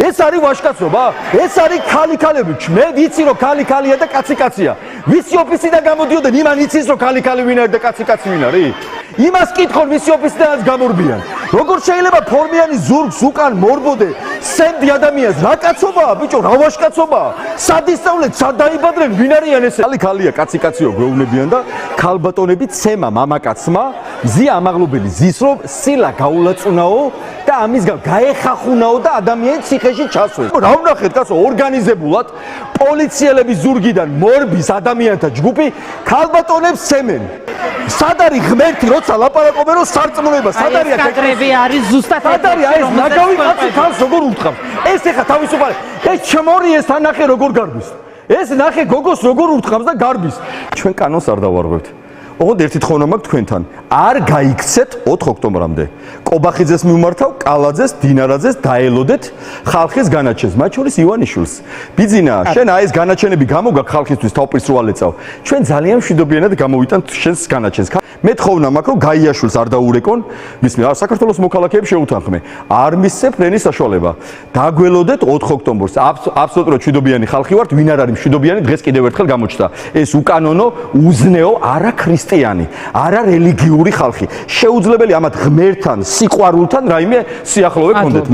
ეს არის ვაჟკაცობა? ეს არის ქალი-ქალები. მე ვიცი რომ ქალი-ქალია და კაცი-კაცია. ვისი ოფისიდან გამოდიოდნენ, იმან იცის რომ ქალი-ქალი ვინ არის და კაცი-კაცი ვინ არის? იმას კითხონ ვისი ოფისიდანაც გამორბიან. როგორ შეიძლება ფორმიანი ზურგს უკან მორბოდე სენდი ადამიანს? რა კაცობაა, ბიჭო, რა ვაჟკაცობაა? სად ისწავლეთ, სად დაიბადრენ, ვინ არიან ესე? ქალი-ქალია, კაცი-კაციო გვეუბნებიან და ქალბატონები ცემა მამაკაცმა მზია ამაღლობელი ზის რომ სილა გაულაწუნაო და ამის გაეხახუნაო და ადამიანი ციხეში ჩასვეს. რა ვნახეთ, კაცო, ორგანიზებულად პოლიციელების ზურგიდან მორბის ადამიანთა ჯგუფი ქალბატონებს ცემენ. სად არის ღმერთი, როცა ლაპარაკობენ რომ სარწმუნება, სად არის კადრები არის ზუსტად სად არის ეს ნაგავი კაცი თავს როგორ უთხრავს? ეს ეხა თავისუფალი, ეს ჩმორი ეს თან ნახე როგორ გარბის. ეს ნახე გოგოს როგორ უთხრავს და გარბის. ჩვენ კანონს არ დავარღვევთ. ოღონდ ერთი თხოვნა მაქვს თქვენთან. არ გაიქცეთ 4 ოქტომბრამდე. კობახიძეს მიმართავ, კალაძეს, დინარაძეს დაელოდეთ ხალხის განაჩენს, მათ შორის ივანიშვილს. ბიძინა, შენ აი ეს განაჩენები გამოგაკ ხალხისთვის თავპირს რო ალეწავ. ჩვენ ძალიან მშვიდობიანად გამოვიტანთ შენს განაჩენს. მე თხოვნა მაქვს რომ გაიაშვილს არ დაურეკონ, მისმე საქართველოს მოქალაქეებს შეუთანხმე. არ მისცემ ფრენის საშუალება. დაგველოდეთ 4 ოქტომბერს. აბსოლუტურად მშვიდობიანი ხალხი ვართ, ვინ არ არის მშვიდობიანი, დღეს კიდევ ერთხელ გამოჩნდა. ეს უკანონო, უზნეო, არა ქრისტიანი, არა რელიგიური ხალხი. შეუძლებელი ამათ ღმერთთან, სიყვარულთან რაიმე სიახლოვე გქონდეთ.